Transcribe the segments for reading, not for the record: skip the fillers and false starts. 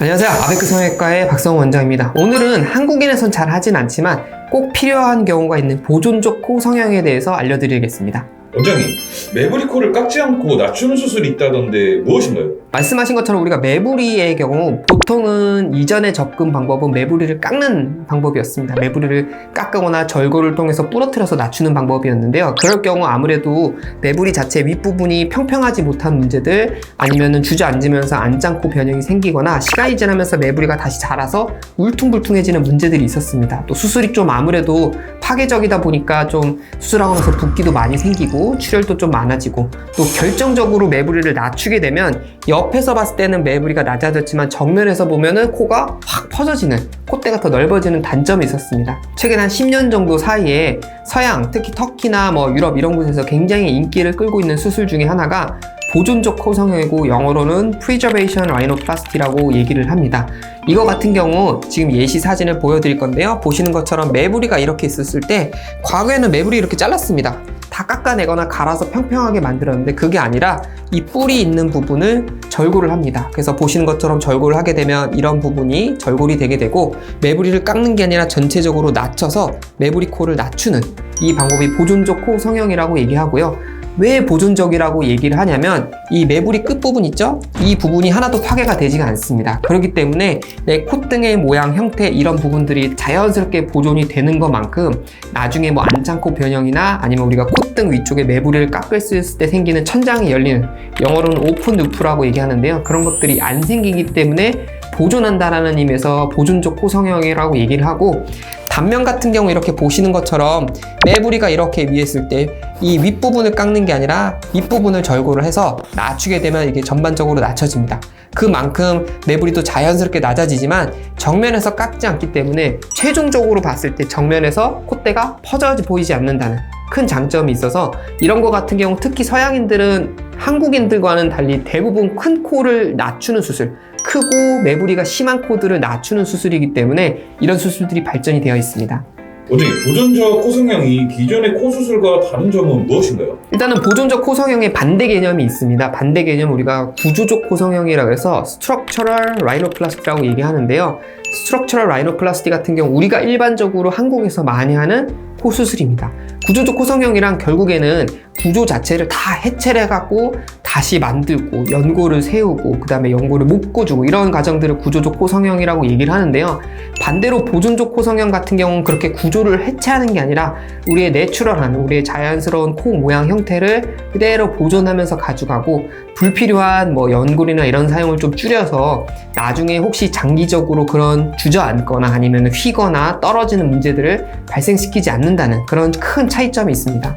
안녕하세요. 아베크 성형외과의 박성호 원장입니다. 오늘은 한국인에선 잘 하진 않지만 꼭 필요한 경우가 있는 보존적 코 성형에 대해서 알려드리겠습니다. 원장님, 매부리 코를 깎지 않고 낮추는 수술이 있다던데 무엇인가요? 말씀하신 것처럼 우리가 매부리의 경우 보통은 이전의 접근 방법은 매부리를 깎는 방법이었습니다. 매부리를 깎거나 절골을 통해서 부러뜨려서 낮추는 방법이었는데요. 그럴 경우 아무래도 매부리 자체 윗부분이 평평하지 못한 문제들, 아니면은 주저앉으면서 안짱코 변형이 생기거나 시간이 지나면서 매부리가 다시 자라서 울퉁불퉁해지는 문제들이 있었습니다. 또 수술이 좀 아무래도 파괴적이다 보니까 좀 수술하고 나서 붓기도 많이 생기고 출혈도 좀 많아지고, 또 결정적으로 매부리를 낮추게 되면 옆에서 봤을 때는 매부리가 낮아졌지만 정면에서 보면은 코가 확 퍼져지는, 콧대가 더 넓어지는 단점이 있었습니다. 최근 한 10년 정도 사이에 서양, 특히 터키나 유럽 이런 곳에서 굉장히 인기를 끌고 있는 수술 중에 하나가 보존적 코 성형이고, 영어로는 Preservation Rhinoplasty라고 얘기를 합니다. 이거 같은 경우 지금 예시 사진을 보여드릴 건데요. 보시는 것처럼 매부리가 이렇게 있었을 때 과거에는 매부리 이렇게 잘랐습니다. 다 깎아내거나 갈아서 평평하게 만들었는데 그게 아니라 이 뿔이 있는 부분을 절골을 합니다. 그래서 보시는 것처럼 절골을 하게 되면 이런 부분이 절골이 되게 되고, 매부리를 깎는 게 아니라 전체적으로 낮춰서 매부리 코를 낮추는 이 방법이 보존적 코 성형이라고 얘기하고요. 왜 보존적이라고 얘기를 하냐면 이 매부리 끝부분 있죠? 이 부분이 하나도 파괴가 되지가 않습니다. 그렇기 때문에 내 콧등의 모양, 형태 이런 부분들이 자연스럽게 보존이 되는 것만큼 나중에 안짱코 변형이나 아니면 우리가 콧등 위쪽에 매부리를 깎았을 때 생기는 천장이 열리는, 영어로는 오픈 루프라고 얘기하는데요. 그런 것들이 안 생기기 때문에 보존한다라는 의미에서 보존적 코 성형이라고 얘기를 하고, 단면 같은 경우 이렇게 보시는 것처럼 매부리가 이렇게 위에 있을 때 이 윗부분을 깎는 게 아니라 윗부분을 절골을 해서 낮추게 되면 이게 전반적으로 낮춰집니다. 그만큼 매부리도 자연스럽게 낮아지지만 정면에서 깎지 않기 때문에 최종적으로 봤을 때 정면에서 콧대가 퍼져 보이지 않는다는 큰 장점이 있어서, 이런 거 같은 경우 특히 서양인들은 한국인들과는 달리 대부분 큰 코를 낮추는 수술, 크고 매부리가 심한 코들을 낮추는 수술이기 때문에 이런 수술들이 발전이 되어 있습니다. 원장님, 보존적 코 성형이 기존의 코 수술과 다른 점은 무엇인가요? 일단은 보존적 코 성형의 반대 개념이 있습니다. 반대 개념 우리가 구조적 코 성형이라고 해서 Structural Rhinoplasty라고 얘기하는데요. Structural Rhinoplasty 같은 경우 우리가 일반적으로 한국에서 많이 하는 코 수술입니다. 구조적 코 성형이란 결국에는 구조 자체를 다 해체를 해갖고 다시 만들고 연골을 세우고 그 다음에 연골을 묶어주고 이런 과정들을 구조적 코 성형이라고 얘기를 하는데요. 반대로 보존적 코 성형 같은 경우는 그렇게 구조를 해체하는 게 아니라 우리의 내추럴한, 우리의 자연스러운 코 모양 형태를 그대로 보존하면서 가져가고, 불필요한 연골이나 이런 사용을 좀 줄여서 나중에 혹시 장기적으로 그런 주저앉거나 아니면 휘거나 떨어지는 문제들을 발생시키지 않는다는 그런 큰 차이점이 있습니다.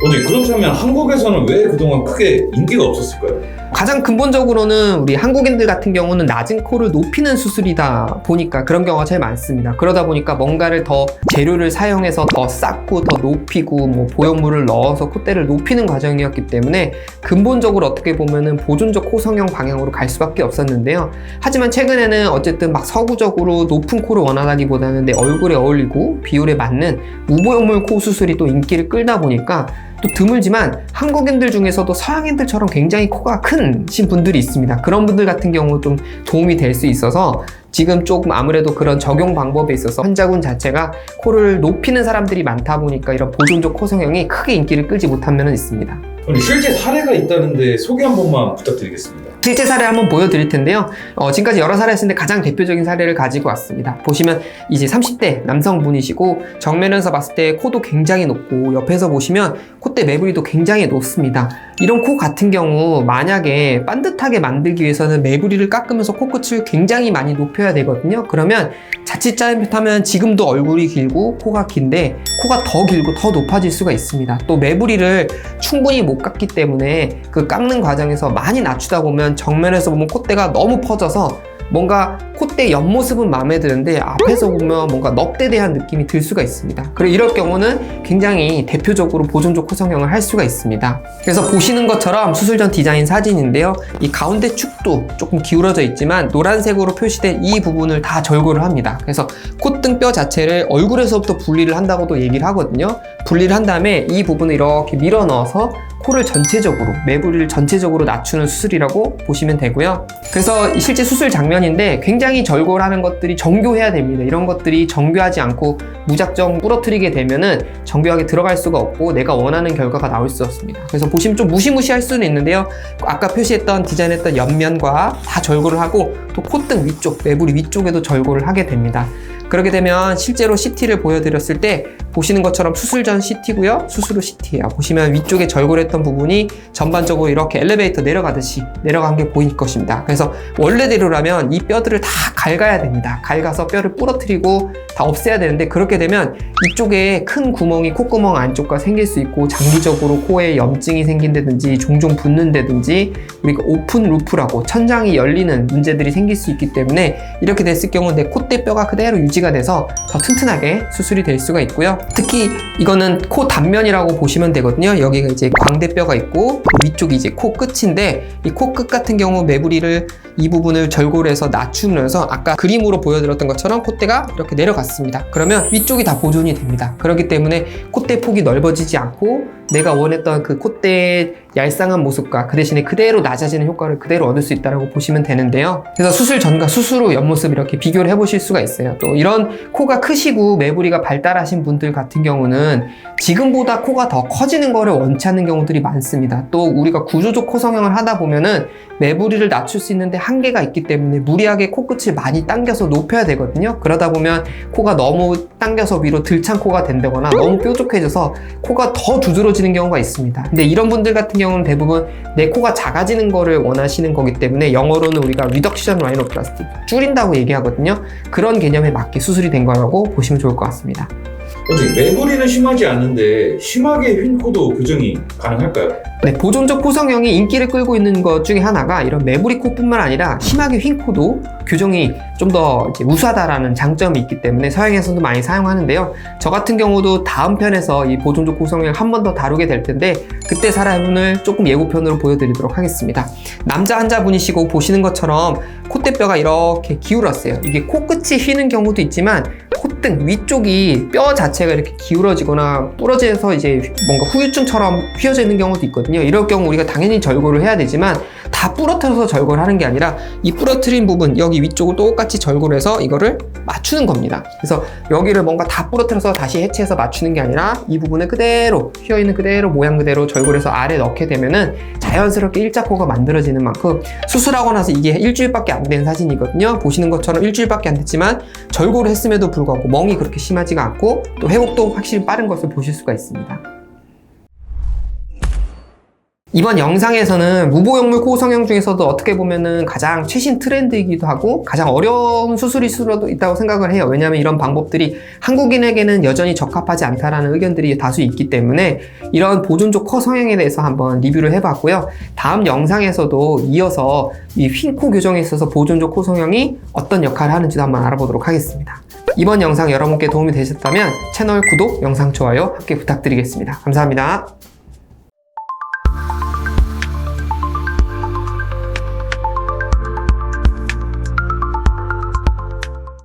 원장님, 그렇다면 한국에서는 왜 그동안 크게 인기가 없었을까요? 가장 근본적으로는 우리 한국인들 같은 경우는 낮은 코를 높이는 수술이다 보니까 그런 경우가 제일 많습니다. 그러다 보니까 뭔가를 더 재료를 사용해서 더 쌓고 더 높이고 보형물을 넣어서 콧대를 높이는 과정이었기 때문에 근본적으로 어떻게 보면은 보존적 코 성형 방향으로 갈 수밖에 없었는데요. 하지만 최근에는 어쨌든 서구적으로 높은 코를 원하다기보다는 내 얼굴에 어울리고 비율에 맞는 무보형물 코 수술이 또 인기를 끌다 보니까 또 드물지만 한국인들 중에서도 서양인들처럼 굉장히 코가 크신 분들이 있습니다. 그런 분들 같은 경우 좀 도움이 될 수 있어서 지금 조금 아무래도 그런 적용 방법에 있어서 환자군 자체가 코를 높이는 사람들이 많다 보니까 이런 보존적 코 성형이 크게 인기를 끌지 못한 면은 있습니다. 실제 사례가 있다는데 소개 한 번만 부탁드리겠습니다. 실제 사례 한번 보여드릴 텐데요. 지금까지 여러 사례 했는데 가장 대표적인 사례를 가지고 왔습니다. 보시면 이제 30대 남성분이시고 정면에서 봤을 때 코도 굉장히 높고 옆에서 보시면 콧대 매부리도 굉장히 높습니다. 이런 코 같은 경우 만약에 반듯하게 만들기 위해서는 매부리를 깎으면서 코끝을 굉장히 많이 높여야 되거든요. 그러면 자칫 잘못하면 지금도 얼굴이 길고 코가 긴데 코가 더 길고 더 높아질 수가 있습니다. 또 매부리를 충분히 못 깎기 때문에 그 깎는 과정에서 많이 낮추다 보면 정면에서 보면 콧대가 너무 퍼져서 뭔가 콧대 옆모습은 마음에 드는데 앞에서 보면 뭔가 넙대대한 느낌이 들 수가 있습니다. 그리고 이럴 경우는 굉장히 대표적으로 보존적 코 성형을 할 수가 있습니다. 그래서 보시는 것처럼 수술 전 디자인 사진인데요. 이 가운데 축도 조금 기울어져 있지만 노란색으로 표시된 이 부분을 다 절골을 합니다. 그래서 콧등뼈 자체를 얼굴에서부터 분리를 한다고도 얘기를 하거든요. 분리를 한 다음에 이 부분을 이렇게 밀어 넣어서 코를 전체적으로, 매부리를 전체적으로 낮추는 수술이라고 보시면 되고요. 그래서 실제 수술 장면인데 굉장히 절골 하는 것들이 정교해야 됩니다. 이런 것들이 정교하지 않고 무작정 부러뜨리게 되면은 정교하게 들어갈 수가 없고 내가 원하는 결과가 나올 수 없습니다. 그래서 보시면 좀 무시무시할 수는 있는데요. 아까 표시했던 디자인했던 옆면과 다 절골을 하고 또 콧등 위쪽, 매부리 위쪽에도 절골을 하게 됩니다. 그렇게 되면 실제로 CT를 보여드렸을 때 보시는 것처럼 수술 전 CT고요. 수술 후 CT예요. 보시면 위쪽에 절골했던 부분이 전반적으로 이렇게 엘리베이터 내려가듯이 내려간 게 보일 것입니다. 그래서 원래대로라면 이 뼈들을 다 갉아야 됩니다. 갉아서 뼈를 부러뜨리고 다 없애야 되는데 그렇게 되면 이쪽에 큰 구멍이 콧구멍 안쪽과 생길 수 있고 장기적으로 코에 염증이 생긴다든지 종종 붓는다든지 우리가 오픈 루프라고 천장이 열리는 문제들이 생길 수 있기 때문에 이렇게 됐을 경우 내 콧대뼈가 그대로 유지가 돼서 더 튼튼하게 수술이 될 수가 있고요. 특히 이거는 코 단면이라고 보시면 되거든요. 여기가 이제 광대뼈가 있고 위쪽이 이제 코 끝인데 이 코 끝 같은 경우 매부리를 이 부분을 절골해서 낮추면서 아까 그림으로 보여드렸던 것처럼 콧대가 이렇게 내려갔습니다. 그러면 위쪽이 다 보존이 됩니다. 그렇기 때문에 콧대 폭이 넓어지지 않고 내가 원했던 그 콧대의 얄쌍한 모습과 그 대신에 그대로 낮아지는 효과를 그대로 얻을 수 있다고 보시면 되는데요. 그래서 수술 전과 수술 후 옆모습 이렇게 비교를 해보실 수가 있어요. 또 이런 코가 크시고 매부리가 발달하신 분들 같은 경우는 지금보다 코가 더 커지는 거를 원치 않는 경우들이 많습니다. 또 우리가 구조적 코 성형을 하다 보면은 매부리를 낮출 수 있는데 한계가 있기 때문에 무리하게 코끝을 많이 당겨서 높여야 되거든요. 그러다 보면 코가 너무 당겨서 위로 들창 코가 된다거나 너무 뾰족해져서 코가 더 두드러지는 경우가 있습니다. 근데 이런 분들 같은 경우는 대부분 내 코가 작아지는 거를 원하시는 거기 때문에 영어로는 우리가 리덕션 라이노플라스티, 줄인다고 얘기하거든요. 그런 개념에 맞게 수술이 된 거라고 보시면 좋을 것 같습니다. 매부리는 심하지 않은데 심하게 휜 코도 교정이 가능할까요? 네, 보존적 코 성형이 인기를 끌고 있는 것 중에 하나가 이런 매부리 코뿐만 아니라 심하게 휜 코도 교정이 좀 더 우수하다라는 장점이 있기 때문에 서양에서도 많이 사용하는데요. 저 같은 경우도 다음 편에서 이 보존적 코 성형을 한 번 더 다루게 될 텐데 그때 사례분을 조금 예고편으로 보여드리도록 하겠습니다. 남자 환자분이시고 보시는 것처럼 콧대뼈가 이렇게 기울었어요. 이게 코끝이 휘는 경우도 있지만 콧등 위쪽이 뼈 자체가 이렇게 기울어지거나 부러져서 이제 뭔가 후유증처럼 휘어져 있는 경우도 있거든요. 이럴 경우 우리가 당연히 절골을 해야 되지만 다 부러뜨려서 절골을 하는 게 아니라 이 부러뜨린 부분 여기 위쪽을 똑같이 절골을 해서 이거를 맞추는 겁니다. 그래서 여기를 뭔가 다 부러뜨려서 다시 해체해서 맞추는 게 아니라 이 부분을 그대로 휘어있는 그대로 모양 그대로 절골해서 아래 넣게 되면은 자연스럽게 일자코가 만들어지는 만큼 수술하고 나서 이게 일주일밖에 안 된 사진이거든요. 보시는 것처럼 일주일밖에 안 됐지만 절골을 했음에도 불구하고 멍이 그렇게 심하지가 않고 또 회복도 확실히 빠른 것을 보실 수가 있습니다. 이번 영상에서는 무보형물 코 성형 중에서도 어떻게 보면은 가장 최신 트렌드이기도 하고 가장 어려운 수술일 수도 있다고 생각을 해요. 왜냐하면 이런 방법들이 한국인에게는 여전히 적합하지 않다라는 의견들이 다수 있기 때문에 이런 보존적 코 성형에 대해서 한번 리뷰를 해봤고요. 다음 영상에서도 이어서 이 휜 코 교정에 있어서 보존적 코 성형이 어떤 역할을 하는지도 한번 알아보도록 하겠습니다. 이번 영상 여러분께 도움이 되셨다면 채널 구독, 영상 좋아요 함께 부탁드리겠습니다. 감사합니다.